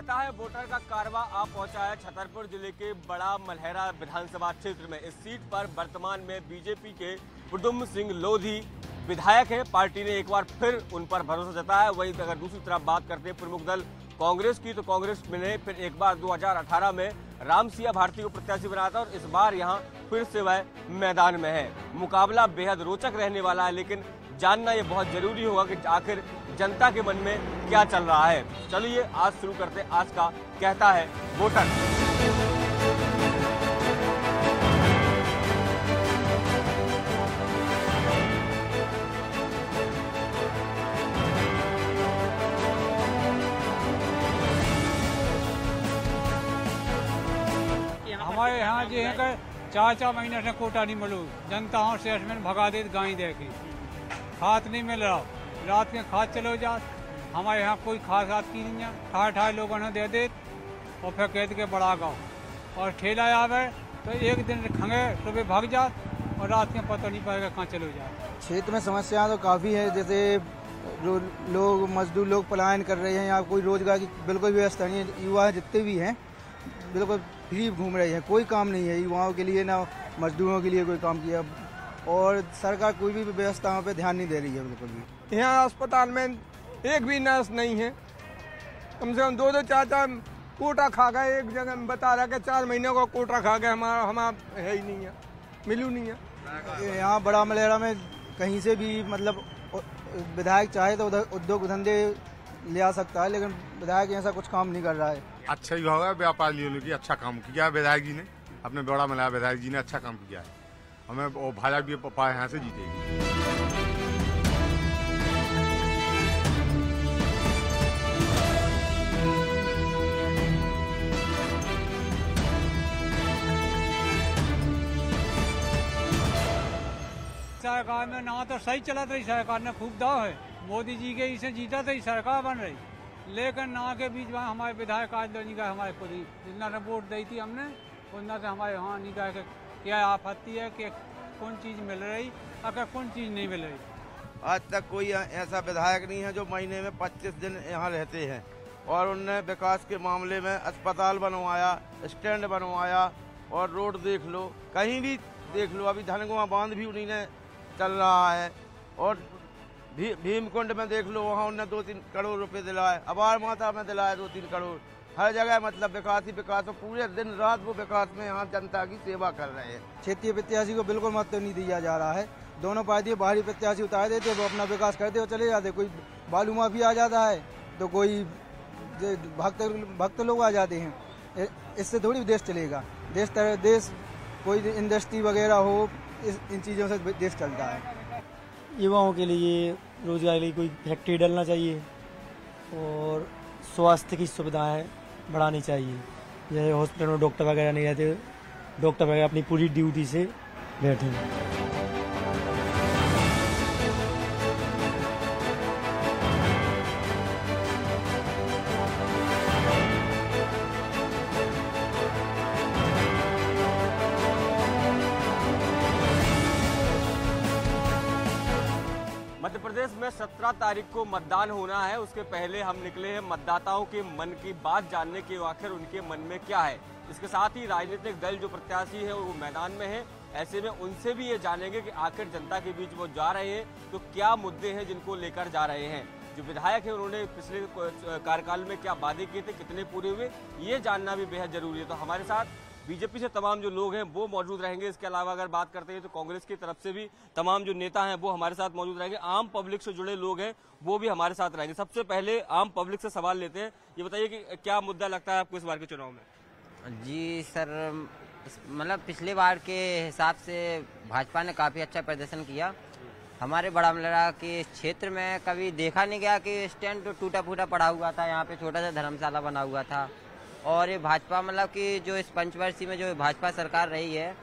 लगता है वोटर का कारवां आ पहुंचा है छतरपुर जिले के बड़ा मलहरा विधानसभा क्षेत्र में। इस सीट पर वर्तमान में बीजेपी के प्रद्युम्न सिंह लोधी विधायक है। पार्टी ने एक बार फिर उन पर भरोसा जताया है। वहीं अगर दूसरी तरफ बात करते हैं प्रमुख दल कांग्रेस की, तो कांग्रेस ने फिर एक बार 2018 में राम सिया भारती को प्रत्याशी बनाया था और इस बार यहां फिर से वह मैदान में है। मुकाबला बेहद रोचक रहने वाला है, लेकिन जानना यह बहुत जरूरी होगा कि आखिर जनता के मन में क्या चल रहा है। चलिए आज शुरू करते हैं आज का कहता है वोटर। हमारे यहाँ जो है 4 महीने से कोटा नहीं मिलो, जनता और सेल्समैन भगा दे गाय दे के खाद नहीं मिल रहा। रात में खाद चलो जा, हमारे यहाँ कोई खाद की नहीं है। ठाठ लोगों ने दे दे और फिर कह के बड़ा गाँव और ठेला आवे तो एक दिन खंगे सुबह भाग जा और रात में पता नहीं पाएगा कहाँ चलो जा। क्षेत्र में समस्या तो काफ़ी है, जैसे लोग मजदूर लोग पलायन कर रहे हैं, यहाँ कोई रोजगार की बिल्कुल व्यवस्था नहीं है। युवा जितने भी हैं बिल्कुल फ्री घूम रहे हैं, कोई काम नहीं है युवाओं के लिए, ना मजदूरों के लिए कोई काम किया, और सरकार कोई भी व्यवस्थाओं पे ध्यान नहीं दे रही है बिल्कुल भी। यहाँ अस्पताल में एक भी नर्स नहीं है, कम से कम 2-2 4-4 कोटा खा गए। एक जगह बता रहा कि 4 महीने का कोटा खा गए, हमारा है ही नहीं है, मिलू नहीं है। यहाँ बड़ा मलेरा में कहीं से भी मतलब विधायक चाहे तो उधर उद्योग धंधे ले आ सकता है, लेकिन विधायक ऐसा कुछ काम नहीं कर रहा है। अच्छा ही होगा, व्यापारियों की अच्छा काम किया है विधायक जी ने, अपने बड़ा मलहरा विधायक जी ने अच्छा काम किया है। हमें वो भाजपा भी पप्पा यहाँ से जीतेगी। सरकार में ना तो सही चला रही, सरकार ने खूब दाव है, मोदी जी के इसे जीता तो सरकार बन रही, लेकिन ना के बीच में हमारे विधायक आज नहीं गए। हमारे खुद ही जितना से वोट दी थी हमने उतना से हमारे यहाँ नहीं गए क्या आपत्ति है कि कौन चीज़ मिल रही, अगर कौन चीज़ नहीं मिल रही। आज तक कोई ऐसा विधायक नहीं है जो महीने में 25 दिन यहाँ रहते हैं और उनने विकास के मामले में अस्पताल बनवाया, स्टैंड बनवाया और रोड देख लो, कहीं भी देख लो। अभी धनगुआ बांध भी उन्हीं ने चल रहा है और भीमकुंड में देख लो, वहाँ उन्होंने 2-3 करोड़ रुपए दिलाए। अबार माता में दिलाए 2-3 करोड़। हर जगह मतलब विकास ही विकास, और पूरे दिन रात वो विकास में यहाँ जनता की सेवा कर रहे हैं। क्षेत्रीय प्रत्याशी को बिल्कुल महत्व नहीं दिया जा रहा है। दोनों पार्टी बाहरी प्रत्याशी उतार देते, वो अपना विकास करते और चले जाते। कोई बालू माफिया आ जाता है तो कोई भक्त लोग आ जाते हैं। इससे थोड़ी देश चलेगा। देश कोई इंडस्ट्री वगैरह हो, इन चीज़ों से देश चलता है। युवाओं के लिए रोजगार के लिए कोई फैक्ट्री डालना चाहिए और स्वास्थ्य की सुविधाएं बढ़ानी चाहिए। जैसे हॉस्पिटल में डॉक्टर वगैरह नहीं रहते, डॉक्टर वगैरह अपनी पूरी ड्यूटी से बैठे। मध्य प्रदेश में 17 तारीख को मतदान होना है। उसके पहले हम निकले हैं मतदाताओं के मन की बात जानने के, आखिर उनके मन में क्या है। इसके साथ ही राजनीतिक दल जो प्रत्याशी है वो मैदान में है, ऐसे में उनसे भी ये जानेंगे कि आखिर जनता के बीच वो जा रहे हैं तो क्या मुद्दे हैं जिनको लेकर जा रहे हैं। जो विधायक है उन्होंने पिछले कार्यकाल में क्या वादे किए थे, कितने पूरे हुए, ये जानना भी बेहद जरूरी है। तो हमारे साथ बीजेपी से तमाम जो लोग हैं वो मौजूद रहेंगे। इसके अलावा अगर बात करते हैं तो कांग्रेस की तरफ से भी तमाम जो नेता हैं वो हमारे साथ मौजूद रहेंगे। आम पब्लिक से जुड़े लोग हैं वो भी हमारे साथ रहेंगे। सबसे पहले आम पब्लिक से सवाल लेते हैं। ये बताइए कि क्या मुद्दा लगता है आपको इस बार के चुनाव में? जी सर, मतलब पिछले बार के हिसाब से भाजपा ने काफ़ी अच्छा प्रदर्शन किया। हमारे बड़ा मलहरा के क्षेत्र में कभी देखा नहीं गया कि स्टैंड तो टूटा फूटा पड़ा हुआ था, यहाँ पे छोटा सा धर्मशाला बना हुआ था। और ये भाजपा मतलब कि जो इस पंचवर्षीय में जो भाजपा सरकार रही है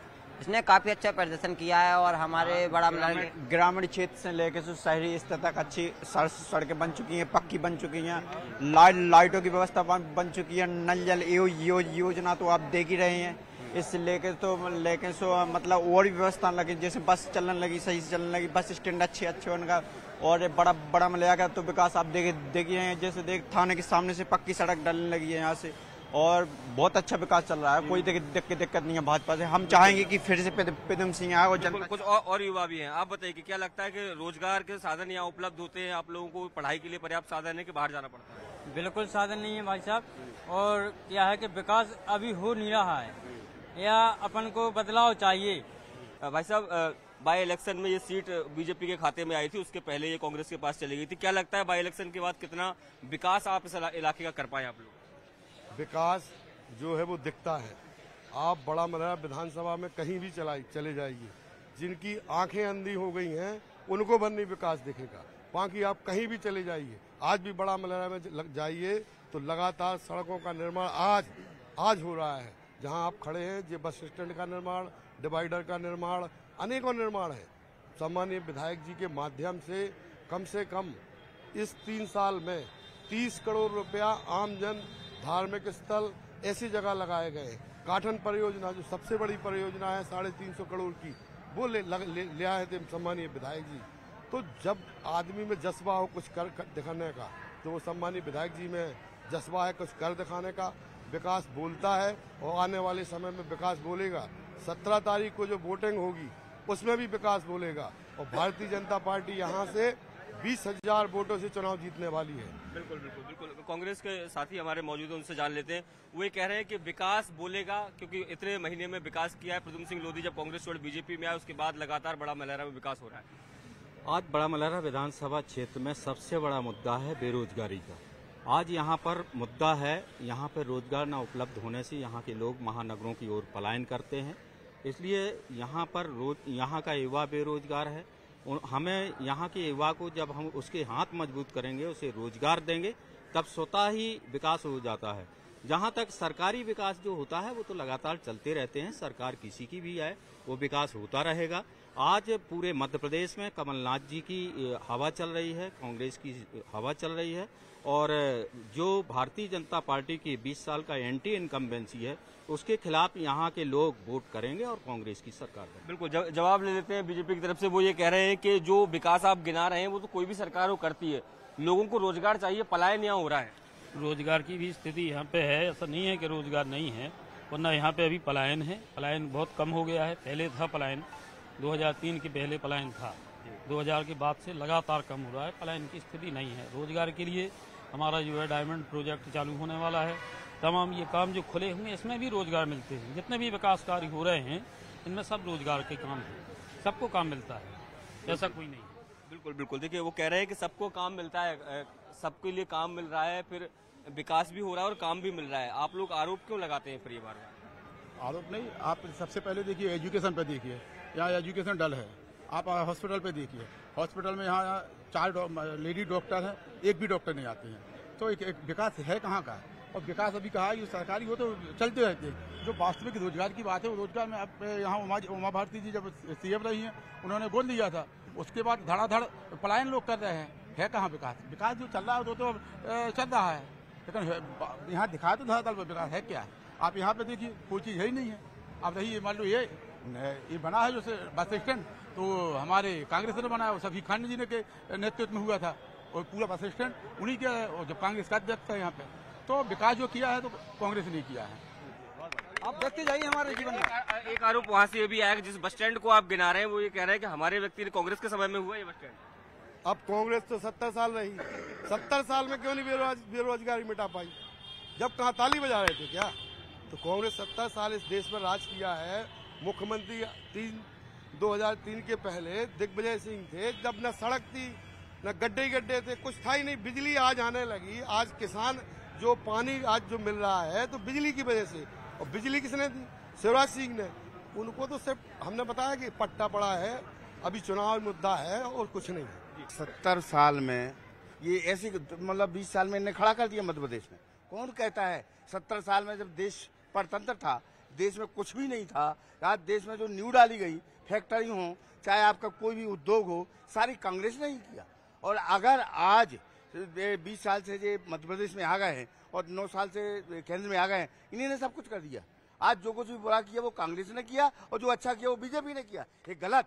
इसने काफ़ी अच्छा प्रदर्शन किया है। और हमारे बड़ा मलहरा ग्रामीण क्षेत्र से लेकर शहरी स्तर तक अच्छी सड़कें बन चुकी हैं, पक्की बन चुकी हैं, लाइटों की व्यवस्था बन चुकी है, नल जल योजना तो आप देख ही रहे हैं। इस लेके सो मतलब और भी व्यवस्था लगी, जैसे बस चलने लगी, सही से चलने लगी, बस स्टैंड अच्छे उनका, और बड़ा मिलाया गया तो विकास आप देखिए, जैसे थाने के सामने से पक्की सड़क डालने लगी है यहाँ से, और बहुत अच्छा विकास चल रहा है। कोई दिक्कत नहीं है भाजपा से। हम चाहेंगे कि फिर से प्रद्युम्न सिंह आए और जनता। कुछ और युवा भी हैं, आप बताइए कि क्या लगता है कि रोजगार के साधन यहाँ उपलब्ध होते हैं? आप लोगों को पढ़ाई के लिए पर्याप्त साधन है कि बाहर जाना पड़ता है? बिल्कुल साधन नहीं है भाई साहब, और क्या है कि विकास अभी हो नहीं रहा है, या अपन को बदलाव चाहिए। भाई साहब, बाई इलेक्शन में ये सीट बीजेपी के खाते में आई थी, उसके पहले ये कांग्रेस के पास चली गई थी। क्या लगता है बाई इलेक्शन के बाद कितना विकास आप इस इलाके का कर पाए आप लोग? विकास जो है वो दिखता है। आप बड़ा मलहरा विधानसभा में कहीं भी चले जाइए, जिनकी आंखें अंधी हो गई हैं उनको बन नहीं विकास दिखेगा। बाकी आप कहीं भी चले जाइए, आज भी बड़ा मलहरा में जाइए तो लगातार सड़कों का निर्माण आज हो रहा है। जहां आप खड़े हैं, ये बस स्टैंड का निर्माण, डिवाइडर का निर्माण, अनेकों निर्माण है। सम्मानीय विधायक जी के माध्यम से कम इस 3 साल में 30 करोड़ रुपया आमजन, धार्मिक स्थल, ऐसी जगह लगाए गए। काठन परियोजना जो सबसे बड़ी परियोजना है 350 करोड़ की, वो ले आए थे सम्मानीय विधायक जी। तो जब आदमी में जज्बा हो कुछ कर दिखाने का, तो वो सम्मानीय विधायक जी में जज्बा है कुछ कर दिखाने का। विकास बोलता है और आने वाले समय में विकास बोलेगा। 17 तारीख को जो वोटिंग होगी उसमें भी विकास बोलेगा, और भारतीय जनता पार्टी यहाँ से 20,000 वोटों से चुनाव जीतने वाली है। बिल्कुल बिल्कुल बिल्कुल। कांग्रेस के साथी हमारे मौजूद हैं, उनसे जान लेते हैं। वो ये कह रहे हैं कि विकास बोलेगा, क्योंकि इतने महीने में विकास किया है। प्रद्युम्न सिंह लोधी जब कांग्रेस छोड़ बीजेपी में आया, उसके बाद लगातार बड़ा मलहरा में विकास हो रहा है। आज बड़ा मलहरा विधानसभा क्षेत्र में सबसे बड़ा मुद्दा है बेरोजगारी का। आज यहाँ पर मुद्दा है, यहाँ पर रोजगार न उपलब्ध होने से यहाँ के लोग महानगरों की ओर पलायन करते हैं। इसलिए यहाँ पर यहाँ का युवा बेरोजगार है। हमें यहाँ के युवा को जब हम उसके हाथ मजबूत करेंगे, उसे रोजगार देंगे, तब स्वतः ही विकास हो जाता है। जहाँ तक सरकारी विकास जो होता है वो तो लगातार चलते रहते हैं, सरकार किसी की भी आए वो विकास होता रहेगा। आज पूरे मध्य प्रदेश में कमलनाथ जी की हवा चल रही है, कांग्रेस की हवा चल रही है, और जो भारतीय जनता पार्टी की 20 साल का एंटी इनकम्बेंसी है उसके खिलाफ यहाँ के लोग वोट करेंगे और कांग्रेस की सरकार है। बिल्कुल जवाब ले लेते हैं बीजेपी की तरफ से। वो ये कह रहे हैं कि जो विकास आप गिना रहे हैं वो तो कोई भी सरकार वो करती है, लोगों को रोजगार चाहिए, पलायन यहाँ हो रहा है। रोजगार की भी स्थिति यहाँ पे है, ऐसा नहीं है कि रोजगार नहीं है, वरना यहाँ पे अभी पलायन है। पलायन बहुत कम हो गया है, पहले था पलायन, 2003 के पहले पलायन था, 2000 के बाद से लगातार कम हो रहा है। पलायन की स्थिति नहीं है। रोजगार के लिए हमारा जो है डायमंड प्रोजेक्ट चालू होने वाला है, तमाम ये काम जो खुले हुए इसमें भी रोजगार मिलते हैं। जितने भी विकास कार्य हो रहे हैं इनमें सब रोजगार के काम हैं, सबको काम मिलता है, ऐसा कोई नहीं। बिल्कुल बिल्कुल। देखिए वो कह रहे हैं कि सबको काम मिलता है, सबके लिए काम मिल रहा है, फिर विकास भी हो रहा है और काम भी मिल रहा है। आप लोग आरोप क्यों लगाते हैं फिर ये बार? आरोप नहीं, आप सबसे पहले देखिए एजुकेशन पे देखिए, यहाँ एजुकेशन डल है। आप हॉस्पिटल पे देखिए, हॉस्पिटल में यहाँ 4 लेडी डॉक्टर हैं, एक भी डॉक्टर नहीं आते हैं। तो एक विकास है कहाँ का? और विकास अभी कहा ये सरकारी हो तो चलते रहते हैं। जो वास्तविक रोजगार की बात है, वो रोजगार में अब यहाँ उमा भारती जी जब सीएम रही हैं, उन्होंने गोद लिया था, उसके बाद धड़ाधड़ पलायन लोग कर रहे हैं। है कहाँ विकास? विकास जो चल रहा है वो तो चल रहा है, लेकिन यहाँ दिखाया तो धरातल पर विकास है क्या? आप यहाँ पे देखिए कोई चीज़ है ही नहीं है। अब रही मान लो ये बना है जो बस स्टैंड, तो हमारे कांग्रेस ने बनाया, सभी खान जी ने के नेतृत्व में हुआ था, और पूरा बस स्टैंड उन्हीं के, और जब कांग्रेस का अध्यक्ष था यहाँ पे, तो विकास जो किया है तो कांग्रेस ने किया है। आप देखते जाइए हमारे जीवन में। एक आरोप वहाँ से ये भी आया कि जिस बस स्टैंड को आप गिना रहे हैं वो ये कह रहे हैं कि हमारे व्यक्ति कांग्रेस के समय में हुआ ये बस स्टैंड। अब कांग्रेस तो 70 साल रही, 70 साल में क्यों नहीं बेरोजगारी मिटा पाई? जब कहाँ ताली बजा रहे थे क्या? तो कांग्रेस 70 साल इस देश में राज किया है। मुख्यमंत्री 2003 के पहले दिग्विजय सिंह थे, जब न सड़क थी न गड्ढे थे, कुछ था ही नहीं। बिजली आज आने लगी। आज किसान जो पानी आज जो मिल रहा है तो बिजली की वजह से, और बिजली किसने दी? शिवराज सिंह ने। उनको तो सिर्फ हमने बताया कि पट्टा पड़ा है, अभी चुनाव मुद्दा है और कुछ नहीं है। 70 साल में ये ऐसी मतलब 20 साल में इन्हें खड़ा कर दिया मध्य प्रदेश में। कौन कहता है 70 साल में जब देश परतंत्र था, देश में कुछ भी नहीं था, आज देश में जो नींव डाली गई, फैक्ट्री हो चाहे आपका कोई भी उद्योग हो, सारी कांग्रेस ने ही किया। और अगर आज 20 साल से जो मध्य प्रदेश में आ गए हैं और 9 साल से केंद्र में आ गए हैं, इन्हीं ने सब कुछ कर दिया। आज जो कुछ भी बुरा किया वो कांग्रेस ने किया और जो अच्छा किया वो बीजेपी ने किया, ये गलत।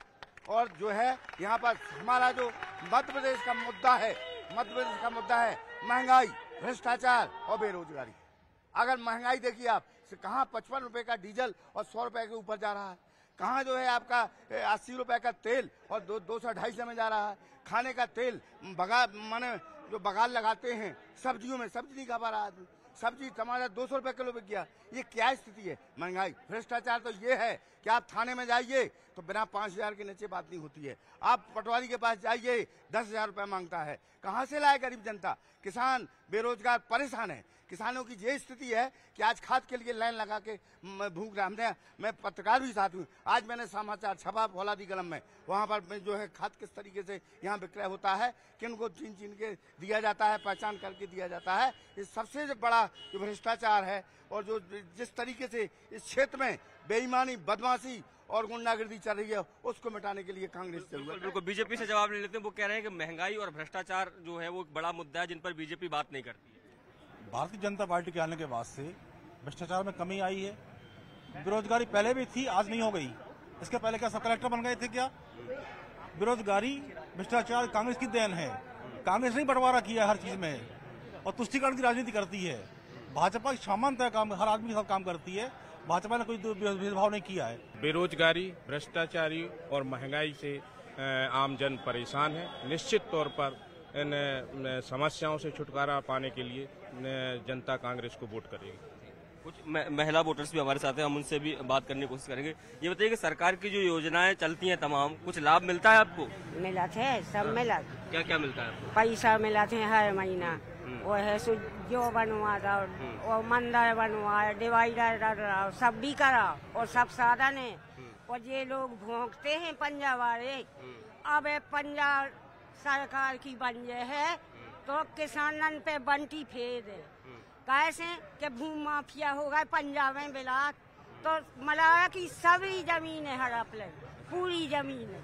और जो है यहाँ पर हमारा जो मध्य प्रदेश का मुद्दा है, मध्य प्रदेश का मुद्दा है महंगाई, भ्रष्टाचार और बेरोजगारी। अगर महंगाई देखिए आप, कहाँ 55 रुपए का डीजल और 100 रुपए के ऊपर जा रहा है, कहाँ जो है आपका 80 रुपए का तेल और 200-250 में जा रहा है। खाने का तेल माने जो बगाल लगाते हैं सब्जियों में, सब्जी नहीं खा पा रहा आदमी, सब्जी टमाटर 200 रुपए किलो बिक गया। ये क्या स्थिति है? महंगाई, भ्रष्टाचार तो ये है कि आप थाने में जाइए तो बिना 5,000 के नीचे बात नहीं होती है। आप पटवारी के पास जाइए 10,000 रुपए मांगता है। कहाँ से लाए गरीब जनता? किसान बेरोजगार परेशान है। किसानों की ये स्थिति है कि आज खाद के लिए लाइन लगा के भूख रहा। मैं पत्रकार भी साथ हूँ। आज मैंने समाचार छपा फौलादी कलम में, वहाँ पर जो है खाद किस तरीके से यहाँ विक्रय होता है, किन को चीन के दिया जाता है, पहचान करके दिया जाता है। ये सबसे बड़ा जो भ्रष्टाचार है और जो जिस तरीके से इस क्षेत्र में बेईमानी, बदमाशी और गुंडागर्दी चल रही है, उसको मिटाने के लिए कांग्रेस जरूरत। बिल्कुल बीजेपी से जवाब ले लेते हैं। वो कह रहे हैं कि महंगाई और भ्रष्टाचार जो है वो एक बड़ा मुद्दा है जिन पर बीजेपी बात नहीं करती है। भारतीय जनता पार्टी के आने के बाद से भ्रष्टाचार में कमी आई है। बेरोजगारी पहले भी थी, आज नहीं हो गई। इसके पहले क्या सब कलेक्टर बन गए थे क्या? बेरोजगारी, भ्रष्टाचार कांग्रेस की देन है। कांग्रेस ने बंटवारा किया है हर चीज में और तुष्टिकरण की राजनीति करती है। भाजपा सामान्य तय काम, हर आदमी के साथ काम करती है। भाजपा ने कोई भेदभाव नहीं किया है। बेरोजगारी, भ्रष्टाचारी और महंगाई से आम जन परेशान है। निश्चित तौर पर इन समस्याओं से छुटकारा पाने के लिए जनता कांग्रेस को वोट करेगी। कुछ महिला वोटर्स भी हमारे साथ हैं, हम उनसे भी बात करने की कोशिश करेंगे। ये बताइए कि सरकार की जो योजनाएं चलती हैं तमाम, कुछ लाभ मिलता है आपको? मिला थे, सब मिला। क्या क्या मिलता है आपको? पैसा मिला थे हर महीना, वो है जो बनवा था, वो मंदिर बनवाया, डिवाइडर सब भी करा और सब साधन है। और ये लोग भोंकते हैं पंजाब वाले, अब पंजाब सरकार की बन गए है तो किसानन पे बंटी फेर है। कैसे कि भूमि माफिया हो गए पंजाब में बिलाक, तो मलाया की सभी जमीन है हड़प ले, पूरी जमीन है।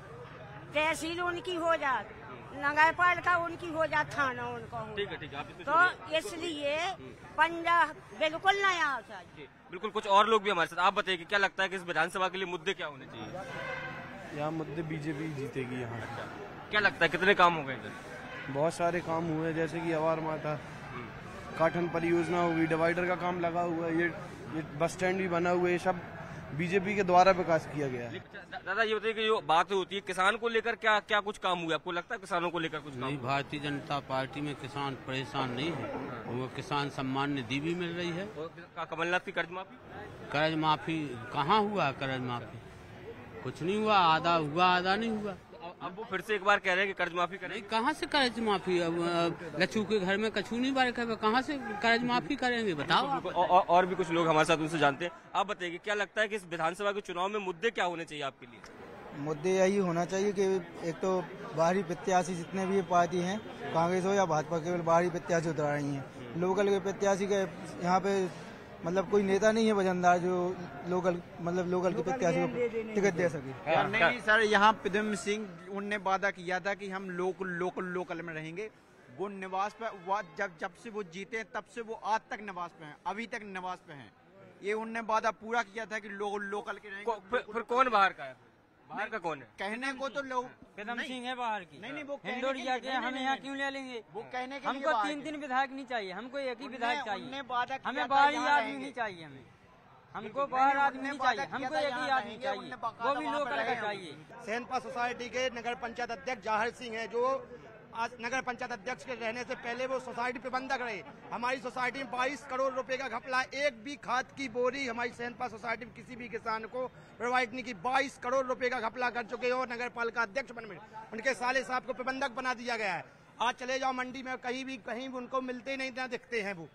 तहसील उनकी हो जात, नगर पालिका उनकी हो जात, थाना उनका हो। ठीक है, आप तो इसलिए पंजाब बिल्कुल नहीं आ चाहिए। बिल्कुल, कुछ और लोग भी हमारे साथ। आप बताइए कि क्या लगता है कि इस विधानसभा के लिए मुद्दे क्या होने चाहिए? यहाँ मुद्दे बीजेपी जीतेगी। यहाँ क्या लगता है कितने काम हो गए इधर? बहुत सारे काम हुए, जैसे कि अवार माता काठन परियोजना होगी, डिवाइडर का काम लगा हुआ है, ये बस स्टैंड भी बना हुआ है, ये सब बीजेपी के द्वारा विकास किया गया है। दादा ये बताइए कि जो बात होती है किसान को लेकर, क्या क्या कुछ काम हुआ? आपको लगता है किसानों को लेकर कुछ नहीं? भारतीय जनता पार्टी में किसान परेशान नहीं है। वो किसान सम्मान निधि भी मिल रही है। कमलनाथ की कर्ज माफी? कर्ज माफी कहाँ हुआ? कर्ज माफी कुछ नहीं हुआ, आधा हुआ आधा नहीं हुआ। अब वो फिर से एक बार कह रहे हैं कि कर्ज माफी करेंगे। कहाँ से कर्ज माफी? लच्छू के घर में कछू नहीं बार, कहाँ से कर्ज माफी करेंगे बताओ? और भी कुछ लोग हमारे साथ उनसे जानते हैं। आप बताइए क्या लगता है कि इस विधानसभा के चुनाव में मुद्दे क्या होने चाहिए आपके लिए? मुद्दे यही होना चाहिए कि एक तो बाहरी प्रत्याशी जितने भी पार्टी हैं, कांग्रेस हो या भाजपा, केवल बाहरी प्रत्याशी उतर रही हैं। लोकल के प्रत्याशी के यहाँ पे मतलब कोई नेता नहीं है वजनदार जो लोकल के प्रत्याशी को टिकट दे सके। नहीं सर, यहाँ प्रद्युम्न सिंह उनने वादा किया था कि हम लोकल में रहेंगे। वो निवास पे जब से वो जीते तब से वो आज तक निवास पे हैं, अभी तक निवास पे हैं। ये उनने वादा पूरा किया था कि लोकल के रहेंगे। फिर कौन बाहर का है? बाहर का कौन है? कहने को तो लोग प्रद्युम्न सिंह है बाहर की। नहीं वो हिंडोरिया के, हम यहाँ क्यों ले लेंगे? वो कहने के हमको 3 विधायक नहीं चाहिए, हमको एक ही विधायक चाहिए। हमें बाहरी आदमी नहीं चाहिए, हमको बाहर आदमी नहीं चाहिए, हमको एक ही आदमी चाहिए, वो भी लोकल का चाहिए। सैनपा सोसाइटी के नगर पंचायत अध्यक्ष जाहिर सिंह है, जो आज नगर पंचायत अध्यक्ष के रहने से पहले वो सोसाइटी प्रबंधक रहे। हमारी सोसाइटी में 22 करोड़ रुपए का घपला, एक भी खाद की बोरी हमारी सैनपा सोसाइटी में किसी भी किसान को प्रोवाइड नहीं की। 22 करोड़ रुपए का घपला कर चुके हो। नगर पालिका अध्यक्ष बन में उनके साले साहब को प्रबंधक बना दिया गया है। आज चले जाओ मंडी में, कहीं भी उनको मिलते नहीं, ना दिखते हैं वो।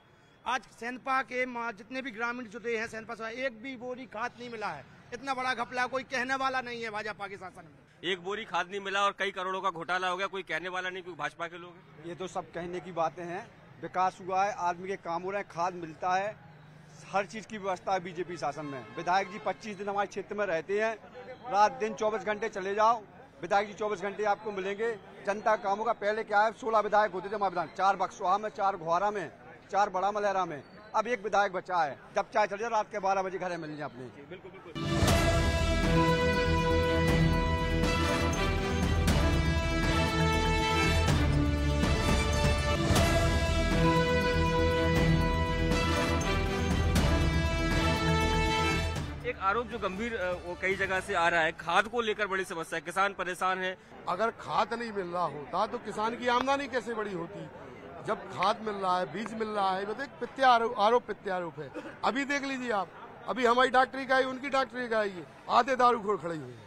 आज सैनपा के जितने भी ग्रामीण जुटे हैं सैनपा सोसाइटी, एक भी बोरी खाद नहीं मिला है। इतना बड़ा घपला कोई कहने वाला नहीं है भाजपा के शासन में। एक बोरी खाद नहीं मिला और कई करोड़ों का घोटाला हो गया, कोई कहने वाला नहीं, कोई भाजपा के लोग हैं। ये तो सब कहने की बातें हैं। विकास हुआ है, आदमी के काम हो रहे हैं, खाद मिलता है, हर चीज की व्यवस्था है बीजेपी शासन में। विधायक जी 25 दिन हमारे क्षेत्र में रहते हैं, रात दिन 24 घंटे चले जाओ, विधायक जी 24 घंटे आपको मिलेंगे। जनता कामों का पहले क्या है, 16 विधायक होते थे हमारे विधान, 4 बक्सवाहा में, 4 घोरा में, 4 बड़ा मलहरा में। अब एक विधायक बचा है, जब चाहे चले जाओ, रात के 12 बजे घर मिल जाए अपने। बिल्कुल बिल्कुल। एक आरोप जो गंभीर वो कई जगह से आ रहा है, खाद को लेकर बड़ी समस्या है, किसान परेशान है। अगर खाद नहीं मिल रहा होता तो किसान की आमदनी कैसे बड़ी होती? जब खाद मिल रहा है, बीज मिल रहा है, मतलब आरोप प्रत्यारोप है। अभी देख लीजिए आप, अभी हमारी डॉक्टरी का है, उनकी डॉक्टरी का है, आधे दारूखोर खड़े हुए हैं।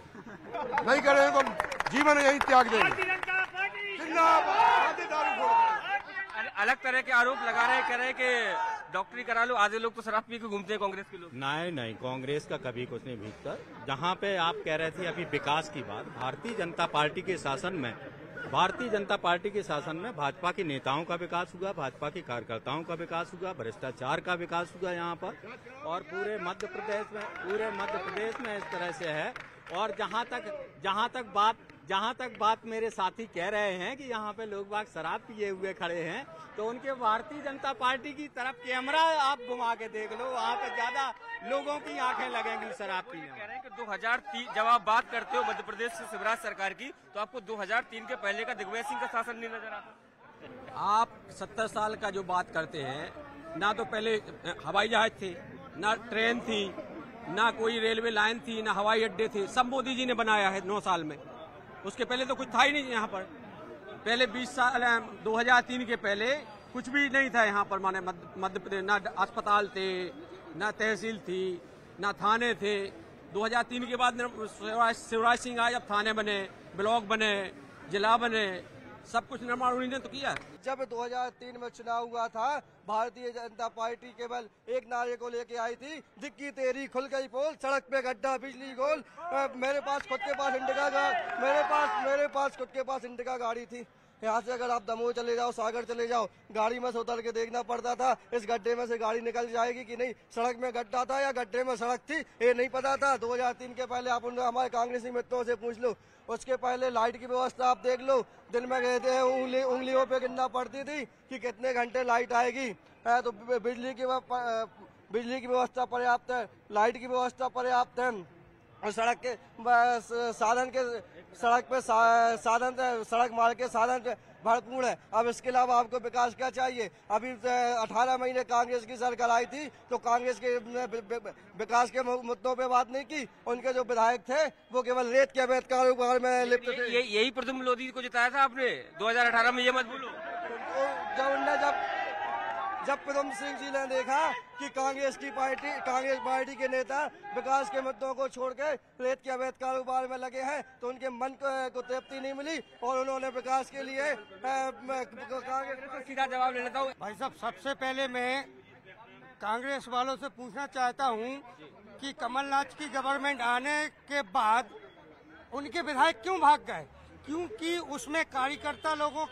नहीं करें तो जीवन यही त्याग देंगे। अलग तरह के आरोप लगा रहे, कह रहे हैं कि डॉक्टरी करा लो, आधे लोग तो शराब पी के घूमते हैं कांग्रेस के लोग। नहीं, कांग्रेस का कभी कुछ नहीं भीगता। जहाँ पे आप कह रहे थे अभी विकास की बात, भारतीय जनता पार्टी के शासन में भाजपा के नेताओं का विकास हुआ, भाजपा के कार्यकर्ताओं का विकास हुआ, भ्रष्टाचार का विकास हुआ यहाँ पर, और पूरे मध्य प्रदेश में इस तरह से है। और जहाँ तक बात मेरे साथी कह रहे हैं कि यहाँ पे लोग बाग शराब पिए हुए खड़े हैं, तो उनके भारतीय जनता पार्टी की तरफ कैमरा आप घुमा के देख लो, वहाँ पे ज्यादा लोगों की आंखें लगेंगी शराब पीने। कह रहे हैं कि 2003 जब आप बात करते हो मध्य प्रदेश से शिवराज सरकार की, तो आपको 2003 के पहले का दिग्विजय सिंह का शासन नहीं नजर आता? आप 70 साल का जो बात करते हैं, ना तो पहले हवाई जहाज थे, ना ट्रेन थी, ना कोई रेलवे लाइन थी, ना हवाई अड्डे थे, सब मोदी जी ने बनाया है 9 साल में। उसके पहले तो कुछ था ही नहीं यहाँ पर। पहले 20 साल 2003 के पहले कुछ भी नहीं था यहाँ पर, माने मध्य प्रदेश ना अस्पताल थे, ना तहसील थी, ना थाने थे। 2003 के बाद शिवराज सिंह आए, जब थाने बने, ब्लॉक बने, जिला बने, सब कुछ निर्माण उन्हीं ने तो किया। जब 2003 में चुनाव हुआ था, भारतीय जनता पार्टी केवल एक नारे को लेके आई थी, दिक्की तेरी खुल गई पोल, सड़क पे गड्ढा बिजली गोल। मेरे पास खुद के पास इंडिका गाड़ी थी। यहाँ से अगर आप दमोह चले जाओ, सागर चले जाओ, गाड़ी में से उतर के देखना पड़ता था इस गड्ढे में से गाड़ी निकल जाएगी कि नहीं, सड़क में गड्ढा था या गड्ढे में सड़क थी, ये नहीं पता था। 2003 के पहले आप हमारे कांग्रेसी मित्रों से पूछ लो। उसके पहले लाइट की व्यवस्था आप देख लो, दिन में कहते हैं उंगलियों पे गिनना पड़ती थी कि कितने घंटे लाइट आएगी। तो बिजली की व्यवस्था पर्याप्त है, लाइट की व्यवस्था पर्याप्त है, और सड़क मार्ग के साधन भरपूर है। अब इसके अलावा आपको विकास क्या चाहिए? अभी 18 महीने कांग्रेस की सरकार आई थी, तो कांग्रेस के विकास के मुद्दों पे बात नहीं की। उनके जो विधायक थे वो केवल रेत के अवैध कारोबार में लिप्त थे। यही प्रद्युम्न लोधी को जिताया था आपने 2018 में, ये मत भूलो। जब प्रद्युम्न सिंह जी ने देखा कि कांग्रेस पार्टी के नेता विकास के मुद्दों को छोड़ के रेत के अवैध कारोबार में लगे हैं, तो उनके मन को तृप्ति नहीं मिली और उन्होंने विकास के लिए सीधा जवाब ले लेता हूँ। भाई साहब, सबसे पहले मैं कांग्रेस वालों से पूछना चाहता हूँ कि कमलनाथ की गवर्नमेंट आने के बाद उनके विधायक क्यों भाग गए? क्योंकि उसमें कार्यकर्ता लोगों,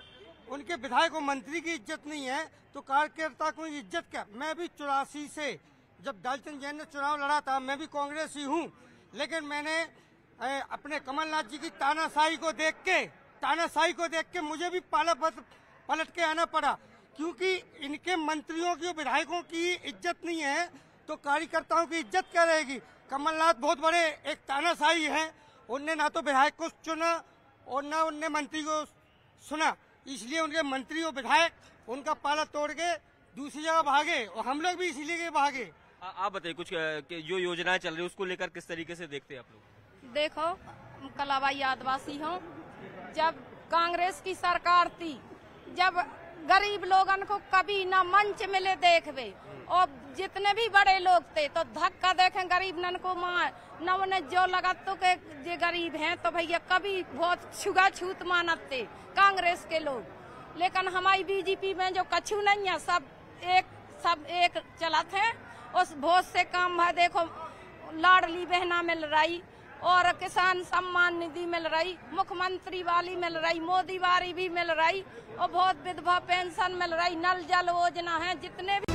उनके विधायक और मंत्री की इज्जत नहीं है, तो कार्यकर्ता को इज्जत क्या? मैं भी 84 से जब दलचंद जैन ने चुनाव लड़ा था, मैं भी कांग्रेस ही हूँ, लेकिन मैंने अपने कमलनाथ जी की तानाशाही को देख के मुझे भी पलट के आना पड़ा, क्योंकि इनके मंत्रियों की और विधायकों की इज्जत नहीं है तो कार्यकर्ताओं की इज्जत क्या रहेगी? कमलनाथ बहुत बड़े एक तानाशाही हैं, उनने ना तो विधायक को चुना और ना उनने मंत्री को सुना, इसलिए उनके मंत्री और विधायक उनका पाला तोड़ के दूसरी जगह भागे और हम लोग भी इसीलिए भागे। आप बताइए कुछ जो योजनाएं चल रही है उसको लेकर किस तरीके से देखते हैं आप लोग? देखो, कलाबाई आदिवासी हूँ, जब कांग्रेस की सरकार थी, जब गरीब लोगन को कभी न मंच मिले देखवे, और जितने भी बड़े लोग थे तो धक्का देखें गरीब नन को मार न, उन्हें जो लगा तो के जे गरीब हैं तो भैया कभी बहुत छुआ-छूत मानत थे कांग्रेस के लोग, लेकिन हमारी बीजेपी में जो कछु नहीं है, सब एक चलत है। उस बहुत से काम है, देखो लाडली बहना मिल रही और किसान सम्मान निधि मिल रही, मुख्यमंत्री वाली मिल रही, मोदी वाली भी मिल रही, और बहुत विधवा पेंशन मिल रही, नल जल योजना है, जितने भी